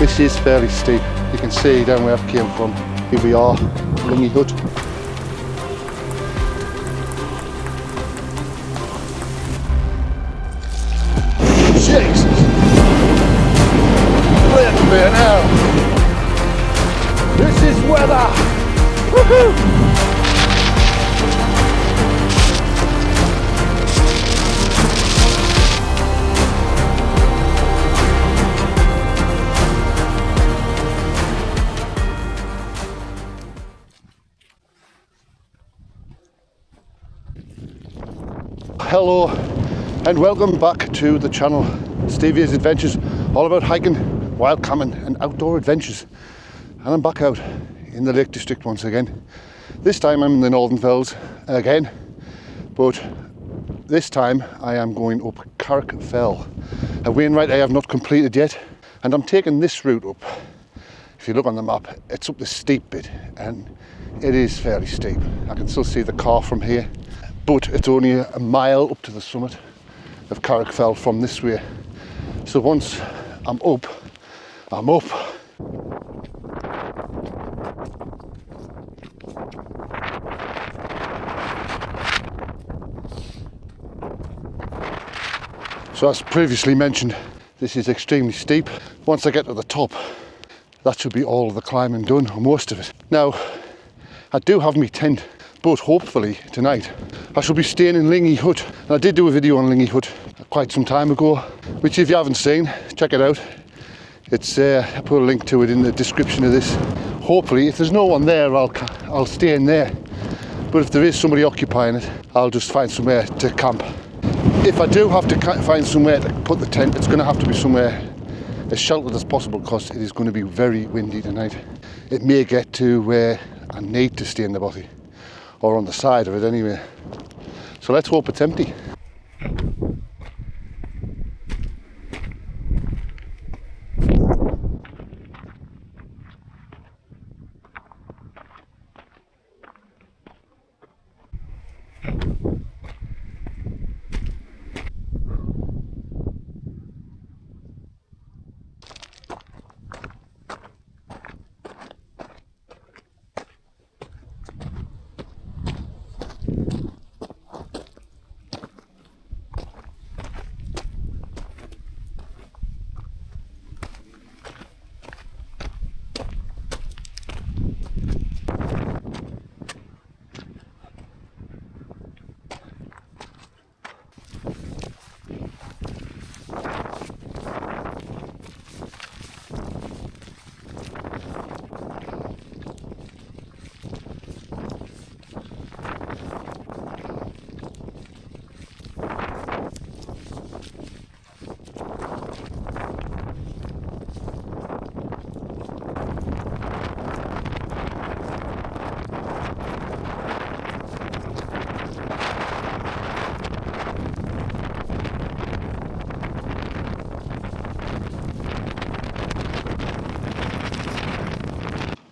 This is fairly steep. You can see down where I came from. Here we are, Lingy Hut. Jesus! Wait a minute now! This is weather! Woohoo! Hello and welcome back to the channel, Stevie's Adventures, all about hiking, wild camping and outdoor adventures. And I'm back out in the Lake District once again. This time I'm in the Northern Fells again, but this time I am going up Carrick Fell, a Wainwright I have not completed yet, and I'm taking this route up. If you look on the map, it's up the steep bit and it is fairly steep. I can still see the car from here. But it's only a mile up to the summit of Carrick Fell from this way. So once I'm up, I'm up. So as previously mentioned, this is extremely steep. Once I get to the top, that should be all of the climbing done, or most of it. Now, I do have my tent, but hopefully tonight I shall be staying in Lingy Hut. And I did do a video on Lingy Hut quite some time ago, which if you haven't seen, check it out. It's I put a link to it in the description of this. Hopefully, if there's no one there, I'll stay in there. But if there is somebody occupying it, I'll just find somewhere to camp. If I do have to find somewhere to put the tent, it's going to have to be somewhere as sheltered as possible because it is going to be very windy tonight. It may get to where I need to stay in the bothy, or on the side of it anyway. So let's hope it's empty.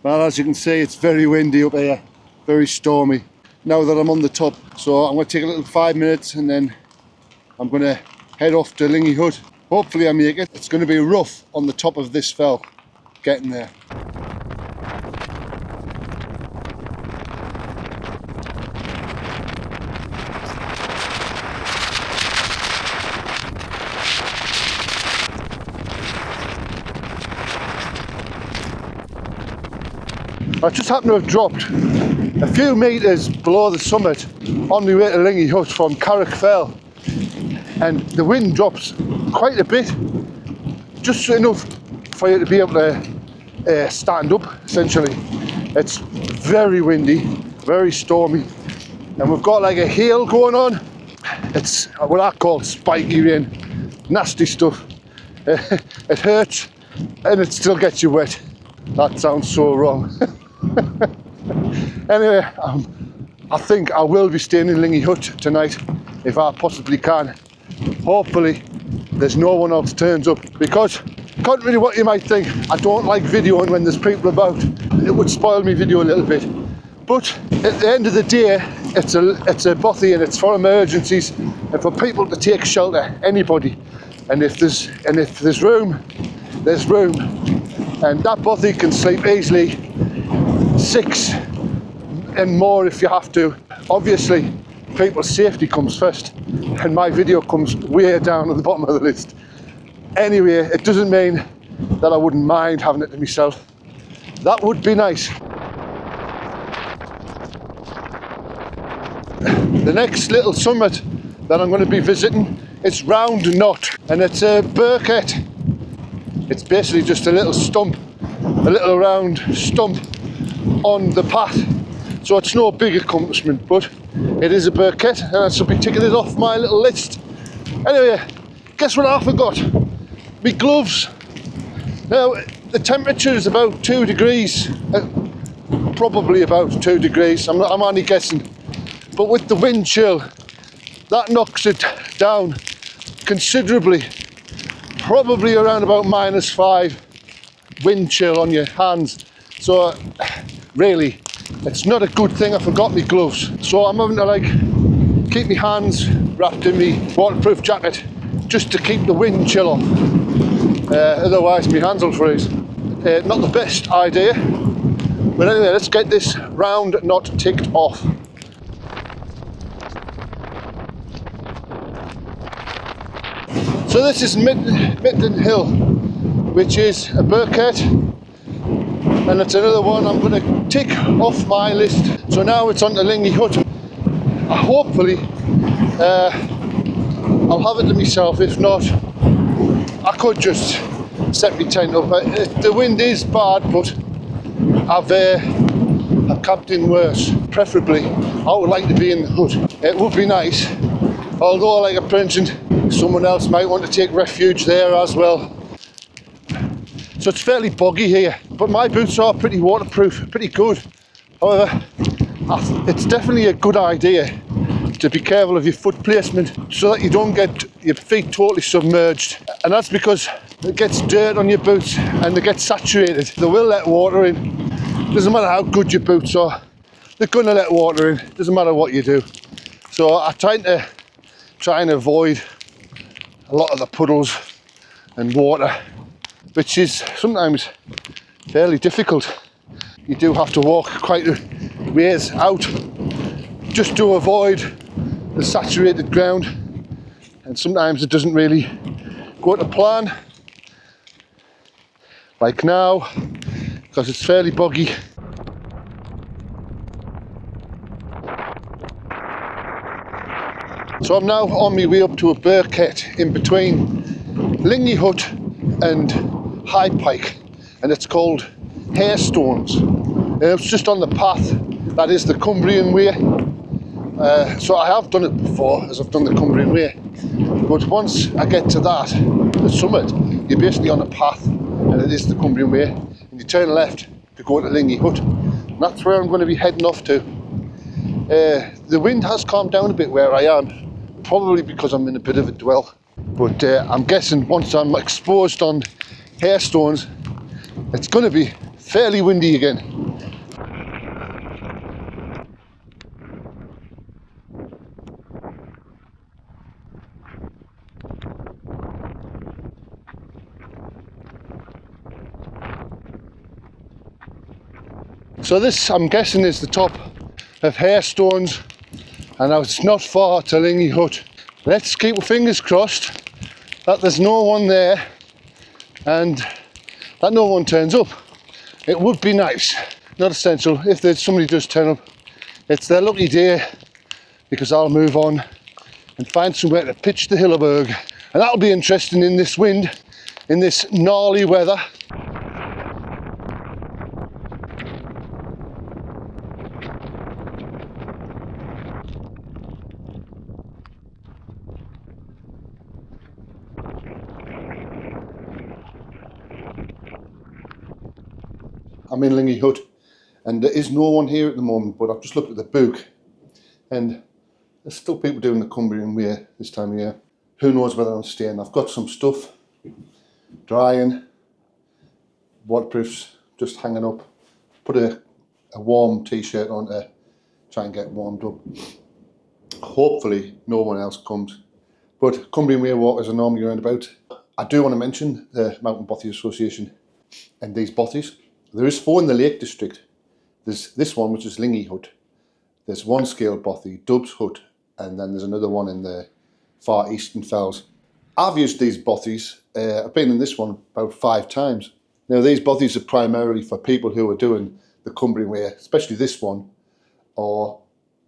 Well, as you can see, it's very windy up here, very stormy now that I'm on the top. So I'm going to take a little 5 minutes and then I'm going to head off to Lingy Hut. Hopefully I make it. It's going to be rough on the top of this fell, getting there. I just happened to have dropped a few metres below the summit on my way to Lingy Hut from Carrick Fell, and the wind drops quite a bit, just enough for you to be able to stand up essentially. It's very windy, very stormy, and we've got like a hail going on. It's what I call spiky rain, nasty stuff. It hurts and it still gets you wet. That sounds so wrong. Anyway, I think I will be staying in Lingy Hut tonight if I possibly can. Hopefully there's no one else turns up, because contrary to what you might think, I don't like videoing when there's people about. It would spoil my video a little bit. But at the end of the day, it's a bothy and it's for emergencies and for people to take shelter, anybody. And if there's room, there's room. and that bothy can sleep easily 6 and more if you have to. Obviously, people's safety comes first, and my video comes way down at the bottom of the list. Anyway, it doesn't mean that I wouldn't mind having it to myself. That would be nice. The next little summit that I'm going to be visiting, it's Round Knot, and it's a Birkett. It's basically just a little stump, a little round stump on the path. So it's no big accomplishment, but it is a Birkett, and I shall be ticking it off my little list. Anyway, guess what I forgot? My gloves. Now, the temperature is about 2 degrees, probably about 2 degrees, I'm only guessing. But with the wind chill, that knocks it down considerably. Probably around about -5 wind chill on your hands. So really, it's not a good thing I forgot my gloves. So I'm having to like keep my hands wrapped in my waterproof jacket just to keep the wind chill off. Otherwise my hands will freeze. Not the best idea. But anyway, let's get this Round Knot ticked off. So this is Midland Hill, which is a Birkett, and it's another one I'm going to tick off my list. So now it's on to Lingy Hut. Hopefully I'll have it to myself. If not, I could just set my tent up. The wind is bad, but I've camped in worse. Preferably, I would like to be in the hut. It would be nice, although like I mentioned, someone else might want to take refuge there as well. So it's fairly boggy here, but my boots are pretty waterproof, pretty good. However, it's definitely a good idea to be careful of your foot placement so that you don't get your feet totally submerged. And that's because it gets dirt on your boots and they get saturated. They will let water in. Doesn't matter how good your boots are, they're going to let water in. Doesn't matter what you do. So I try and avoid a lot of the puddles and water, which is sometimes fairly difficult. You do have to walk quite a ways out just to avoid the saturated ground, and sometimes it doesn't really go to plan, like now, because it's fairly boggy. So I'm now on my way up to a Birkett in between Lingy Hut and High Pike, and it's called Harestones. It's just on the path that is the Cumbrian Way. So I have done it before, as I've done the Cumbrian Way. But once I get to that, the summit, you're basically on a path, and it is the Cumbrian Way, and you turn left to go to Lingy Hut. And that's where I'm going to be heading off to. The wind has calmed down a bit where I am, probably because I'm in a bit of a dwell. But I'm guessing once I'm exposed on Harestones, it's going to be fairly windy again. So this, I'm guessing, is the top of Harestones, and now it's not far to Lingy Hut. Let's keep our fingers crossed that there's no one there and that no one turns up. It would be nice, not essential. If there's somebody does turn up, it's their lucky day, because I'll move on and find somewhere to pitch the Hilleberg. And that'll be interesting in this wind, in this gnarly weather. I'm in Lingy Hut, and there is no one here at the moment, but I've just looked at the book and there's still people doing the Cumbrian Way this time of year. Who knows whether I'm staying. I've got some stuff drying, waterproofs just hanging up, put a warm t-shirt on to try and get warmed up. Hopefully no one else comes, but Cumbrian Way walkers are normally around about. I do want to mention the Mountain Bothy Association. and these bothies. There is 4 in the Lake District. There's this one, which is Lingy Hut. There's one scale bothy, Dubs Hut, and then there's another one in the far eastern fells. I've used these bothies. I've been in this one about 5 times. Now, these bothies are primarily for people who are doing the Cumbrian Way, especially this one, or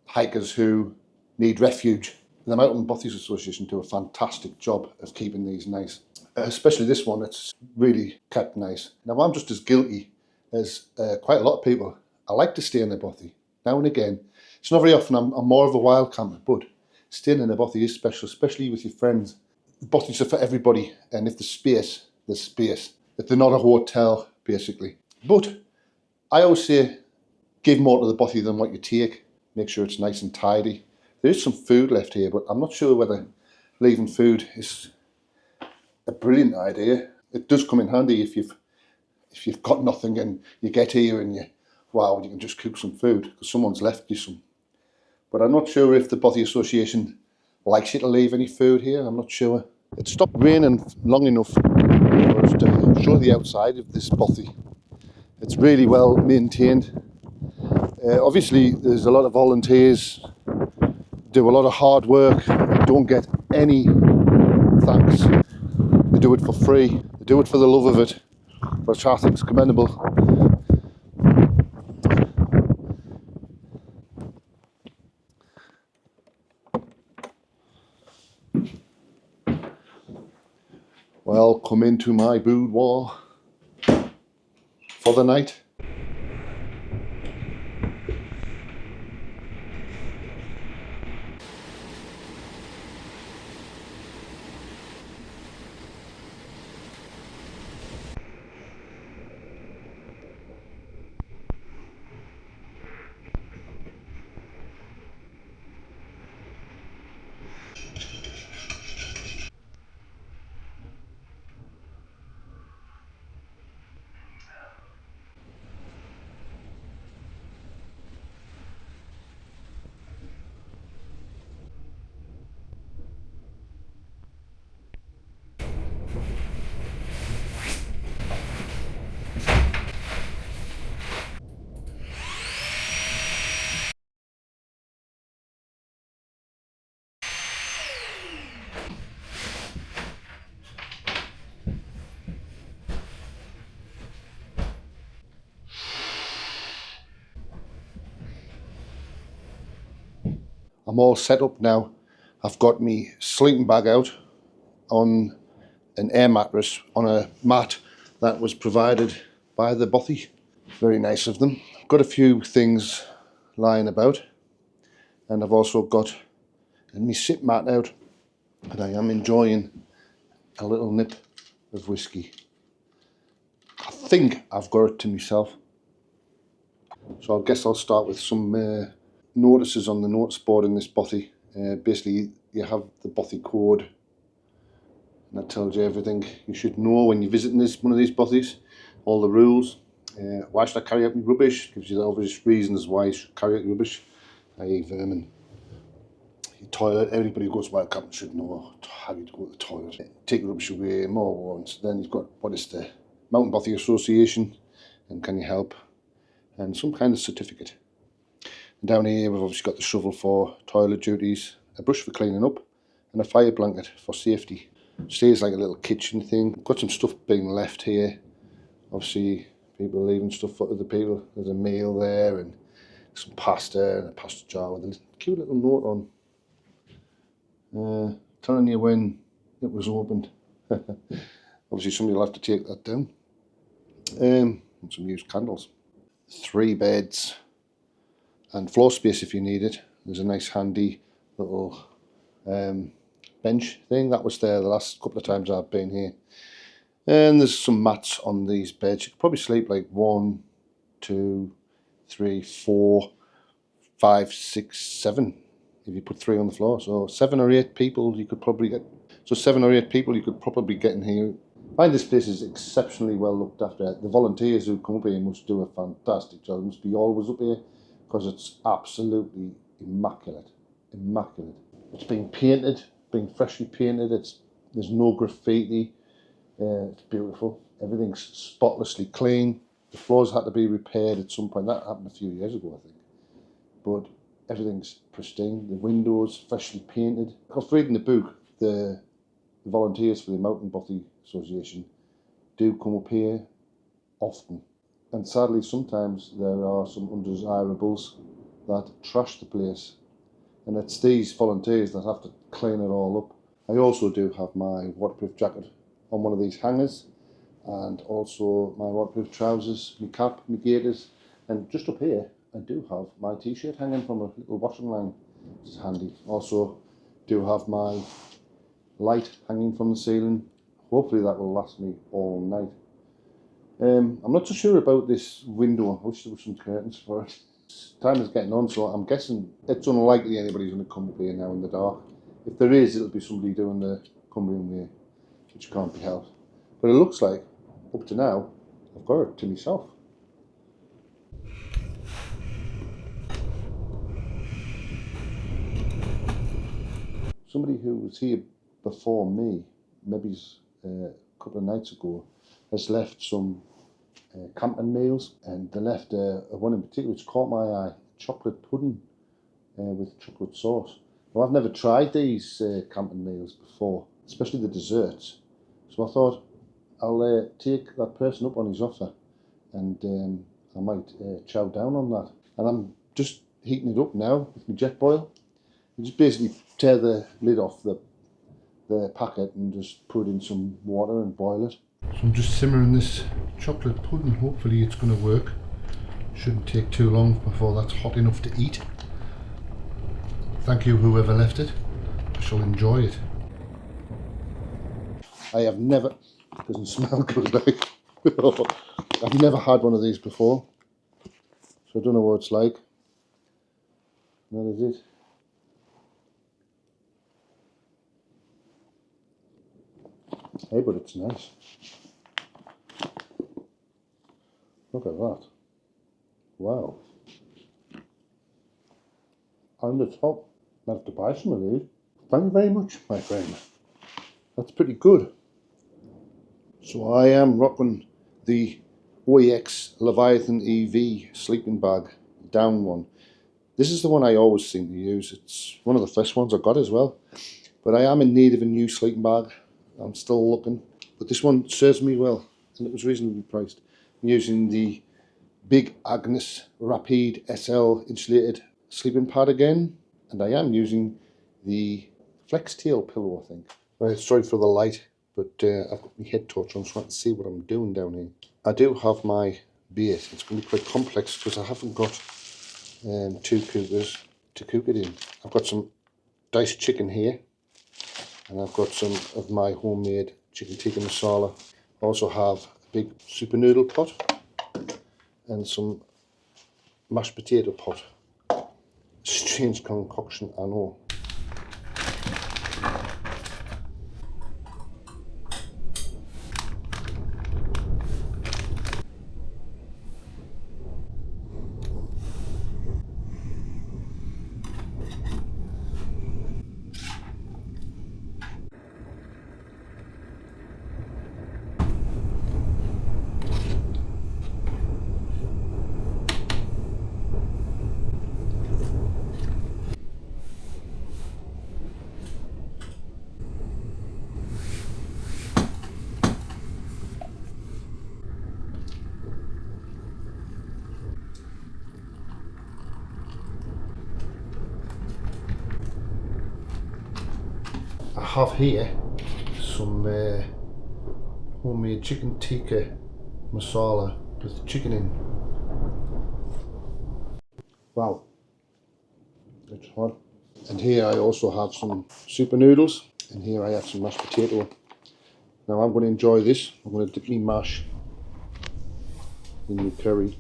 hikers who need refuge. The Mountain Bothies Association do a fantastic job of keeping these nice. Especially this one, it's really kept nice. Now, I'm just as guilty as quite a lot of people. I like to stay in a bothy now and again. It's not very often. I'm more of a wild camper, but staying in a bothy is special, especially with your friends. The bothies are for everybody, and if there's space, there's space. If they're not a hotel, basically. But I always say, give more to the bothy than what you take. Make sure it's nice and tidy. There is some food left here, but I'm not sure whether leaving food is a brilliant idea. It does come in handy if you've got nothing and you get here and you can just cook some food because someone's left you some. But I'm not sure if the Bothy Association likes you to leave any food here. I'm not sure. It stopped raining long enough for us to show the outside of this bothy. It's really well maintained. Obviously, there's a lot of volunteers, do a lot of hard work, don't get any thanks. They do it for free. They do it for the love of it, which I think is commendable. Welcome into my boudoir for the night. I'm all set up now. I've got me sleeping bag out on an air mattress on a mat that was provided by the bothy. Very nice of them. I've got a few things lying about, and I've also got my sit mat out, and I am enjoying a little nip of whiskey. I think I've got it to myself. So I guess I'll start with some notices on the notice board in this bothy. Basically, you have the bothy code, and that tells you everything you should know when you're visiting one of these bothies. All the rules. Why should I carry out my rubbish? Gives you the obvious reasons why you should carry out your rubbish, i.e. vermin. Your toilet, everybody who goes wild camping should know how you go to the toilet. Take your rubbish away, more warrants. Then you've got what is the Mountain Bothy Association, and can you help? And some kind of certificate. And down here we've obviously got the shovel for toilet duties, a brush for cleaning up, and a fire blanket for safety. Stays like a little kitchen thing. Got some stuff being left here. Obviously people leaving stuff for other people. There's a meal there and some pasta and a pasta jar with a cute little note on. Telling you when it was opened. Obviously somebody will have to take that down. And some used candles. 3 beds and floor space if you need it. There's a nice handy little bench thing that was there the last couple of times I've been here. And there's some mats on these beds. You could probably sleep like 1, 2, 3, 4, 5, 6, 7 if you put 3 on the floor. So 7 or 8 people you could probably get. So 7 or 8 people you could probably get in here. I find this place is exceptionally well looked after. The volunteers who come up here must do a fantastic job. They must be always up here because it's absolutely immaculate. Immaculate. It's been painted, been freshly painted. There's no graffiti. It's beautiful. Everything's spotlessly clean. The floors had to be repaired at some point. That happened a few years ago, I think. But everything's pristine. The windows freshly painted. I was reading the book. The volunteers for the Mountain Bothy Association do come up here often. And sadly, sometimes there are some undesirables that trash the place. And it's these volunteers that have to clean it all up. I also do have my waterproof jacket on one of these hangers, and also my waterproof trousers, my cap, my gaiters, and just up here I do have my t-shirt hanging from a little washing line, which is handy. Also do have my light hanging from the ceiling. Hopefully that will last me all night. I'm not so sure about this window. I wish there were some curtains for it. Time is getting on, so I'm guessing it's unlikely anybody's going to come up here now in the dark. If there is, it'll be somebody doing the Cumbrian Way, which can't be helped. But it looks like, up to now, I've got it to myself. Somebody who was here before me, maybe a couple of nights ago, has left some camping meals, and they left one in particular which caught my eye, chocolate pudding with chocolate sauce. Now, I've never tried these camping meals before, especially the desserts, so I thought I'll take that person up on his offer, and I might chow down on that. And I'm just heating it up now with my Jetboil. You just basically tear the lid off the packet and just put in some water and boil it. So I'm just simmering this chocolate pudding. Hopefully it's going to work. Shouldn't take too long before that's hot enough to eat. Thank you whoever left it. I shall enjoy it. I have never, it doesn't smell good like, I've never had one of these before, so I don't know what it's like. That is it. Hey, but it's nice. Look at that. Wow. On the top, I have to buy some of these. Thank you very much, my friend. That's pretty good. So I am rocking the OEX Leviathan EV sleeping bag, down one. This is the one I always seem to use. It's one of the first ones I got as well. But I am in need of a new sleeping bag. I'm still looking. But this one serves me well, and it was reasonably priced. I'm using the Big Agnes Rapide SL insulated sleeping pad again, and I am using the Flextail pillow, I think. Right, sorry for the light, but I've got my head torch on so I can see what I'm doing down here. I do have my bait. It's going to be quite complex because I haven't got 2 cookers to cook it in. I've got some diced chicken here, and I've got some of my homemade chicken tikka masala. I also have a big super noodle pot and some mashed potato pot. Strange concoction, I know. I have here some homemade chicken tikka masala with chicken in. Wow, it's hot. And here I also have some super noodles, and here I have some mashed potato. Now I'm going to enjoy this. I'm going to dip me mash in the curry.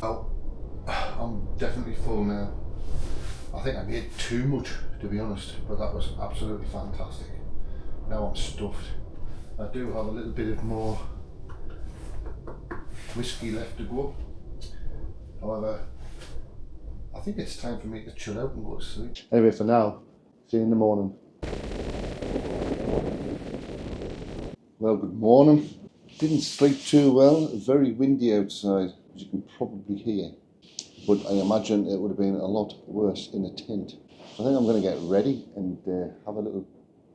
Well, I'm definitely full now. I think I made too much, to be honest, but that was absolutely fantastic. Now I'm stuffed. I do have a little bit of more whiskey left to go. However, I think it's time for me to chill out and go to sleep. Anyway, for now, see you in the morning. Well, good morning. Didn't sleep too well. Very windy outside, as you can probably hear. But I imagine it would have been a lot worse in a tent. So I think I'm going to get ready and have a little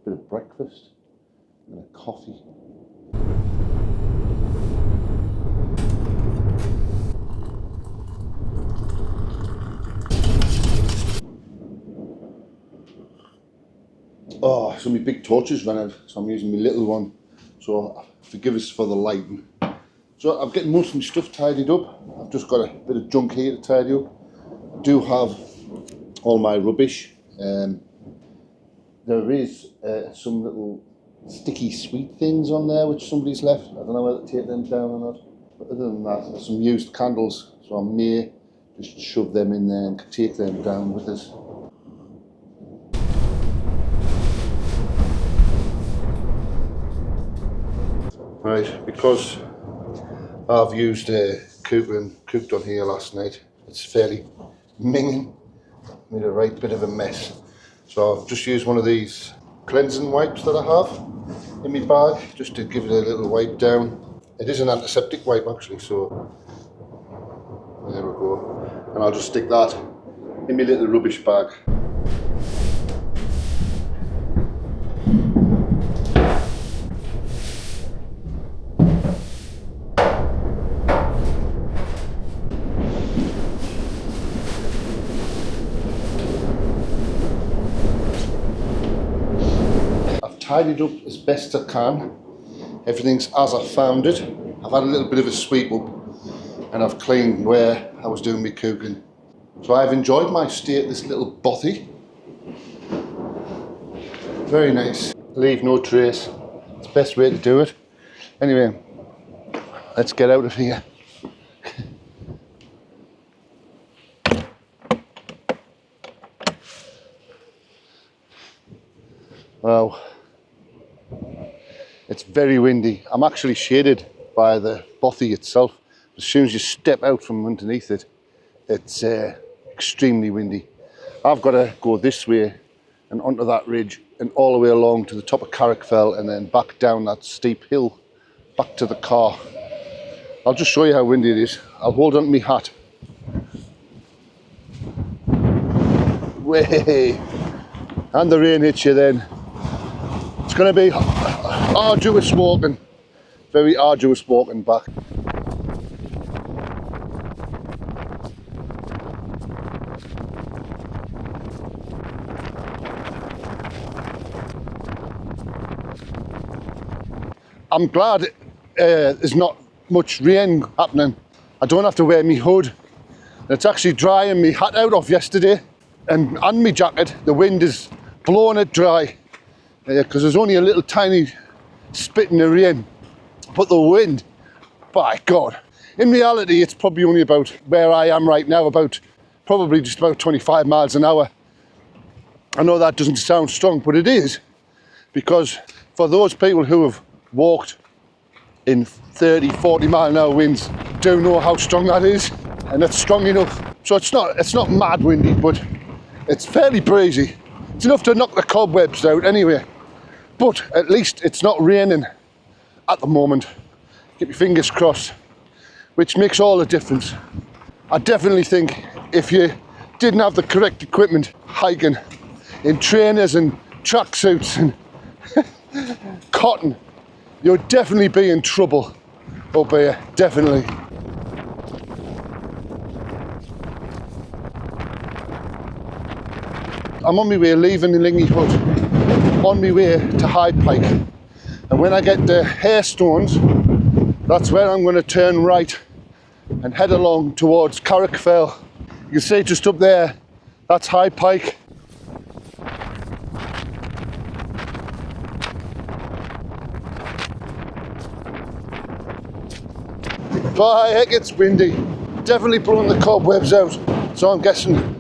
bit of breakfast and a coffee. Oh, so my big torches ran out, so I'm using my little one. So forgive us for the lighting. So I'm getting most of my stuff tidied up. I've just got a bit of junk here to tidy up. I do have all my rubbish. There is some little sticky sweet things on there which somebody's left. I don't know whether to take them down or not. But other than that, there's some used candles, so I may just shove them in there and take them down with us. Right, because I've used cooker and cooked on here last night, it's fairly minging, made a right bit of a mess. So I've just used one of these cleansing wipes that I have in my bag, just to give it a little wipe down. It is an antiseptic wipe actually, so there we go. And I'll just stick that in my little rubbish bag. Tidied up as best I can. Everything's as I found it. I've had a little bit of a sweep up and I've cleaned where I was doing my cooking. So I've enjoyed my stay at this little bothy. Very nice. Leave no trace. It's the best way to do it. Anyway, let's get out of here. Wow. It's very windy. I'm actually shaded by the bothy itself. As soon as you step out from underneath it, it's extremely windy. I've got to go this way and onto that ridge and all the way along to the top of Carrickfell and then back down that steep hill back to the car. I'll just show you how windy it is. I'll hold on to my hat. Way! And the rain hits you then. It's going to be arduous walking, very arduous walking back. I'm glad there's not much rain happening. I don't have to wear my hood. It's actually drying my hat out off yesterday and my jacket. The wind is blowing it dry because there's only a little tiny spit in the rain, but the wind, by God. In reality, it's probably only about where I am right now, probably just about 25 miles an hour. I know that doesn't sound strong, but it is, because for those people who have walked in 30, 40 mile an hour winds, do know how strong that is, and it's strong enough. So it's not mad windy, but it's fairly breezy. It's enough to knock the cobwebs out anyway. But at least it's not raining at the moment. Keep your fingers crossed, which makes all the difference. I definitely think if you didn't have the correct equipment hiking in trainers and tracksuits and cotton, you'd definitely be in trouble up here, definitely. I'm on my way leaving the Lingy Hut, on my way to Hyde Pike, and when I get to Hairstones, that's where I'm going to turn right and head along towards Carrickfell. You can see just up there, that's Hyde Pike. But heck, it's windy, definitely pulling the cobwebs out, so I'm guessing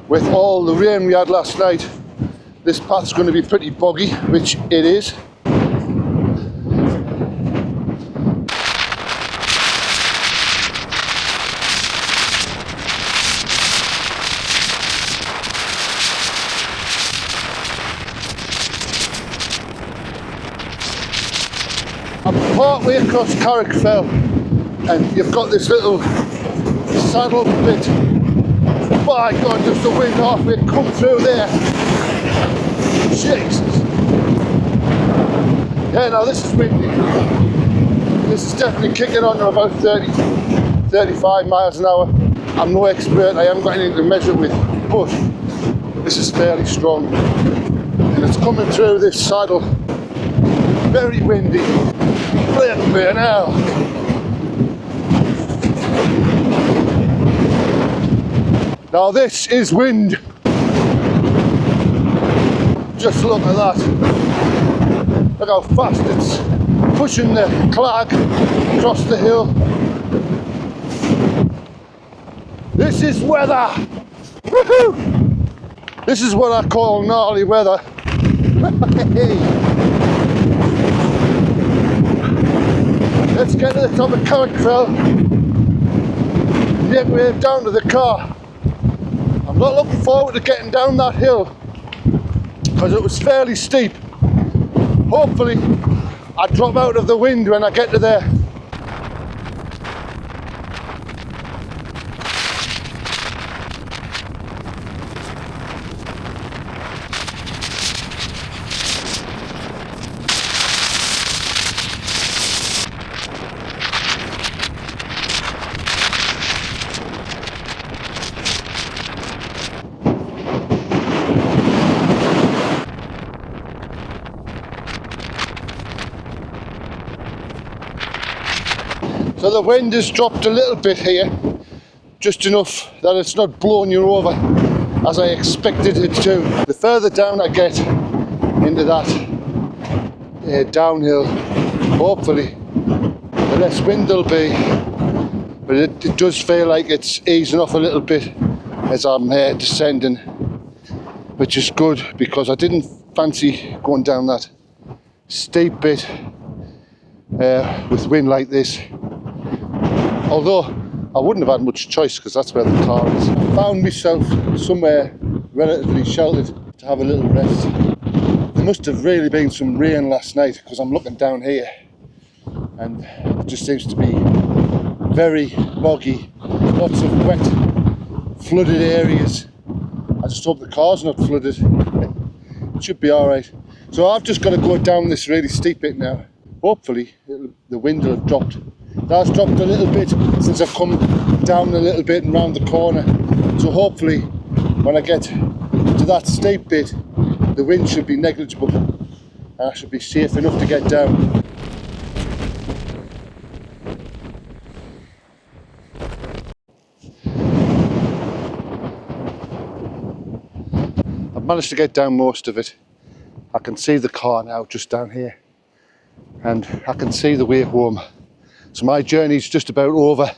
with all the rain we had last night, this path's going to be pretty boggy, which it is. part way across Carrick Fell, and you've got this little saddle bit. My God, just the wind halfway come through there. Jesus. Yeah, now this is windy. This is definitely kicking on to about 30, 35 miles an hour. I'm no expert, I haven't got anything to measure with, but this is fairly strong. And it's coming through this saddle. Very windy. Flipping hell. Now this is wind. Just look at that. Look how fast it's pushing the clag across the hill. This is weather. Woohoo! This is what I call gnarly weather. Let's get to the top of Carrick Fell. Make way down to the car. I'm not looking forward to getting down that hill because it was fairly steep. Hopefully I drop out of the wind when I get to there. So the wind has dropped a little bit here, just enough that it's not blowing you over as I expected it to. The further down I get into that downhill, hopefully the less wind there'll be, but it does feel like it's easing off a little bit as I'm descending, which is good because I didn't fancy going down that steep bit with wind like this. Although I wouldn't have had much choice because that's where the car is. I found myself somewhere relatively sheltered to have a little rest. There must have really been some rain last night because I'm looking down here and it just seems to be very boggy, lots of wet, flooded areas. I just hope the car's not flooded. It should be alright. So I've just got to go down this really steep bit now. Hopefully the wind will have dropped. That's dropped a little bit since I've come down a little bit and round the corner. So hopefully when I get to that steep bit, the wind should be negligible and I should be safe enough to get down. I've managed to get down most of it. I can see the car now just down here and I can see the way home. So my journey's just about over,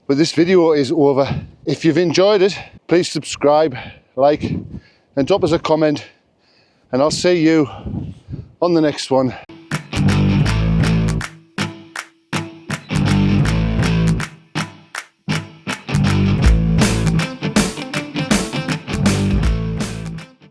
but this video is over. If you've enjoyed it, please subscribe, like, and drop us a comment, and I'll see you on the next one.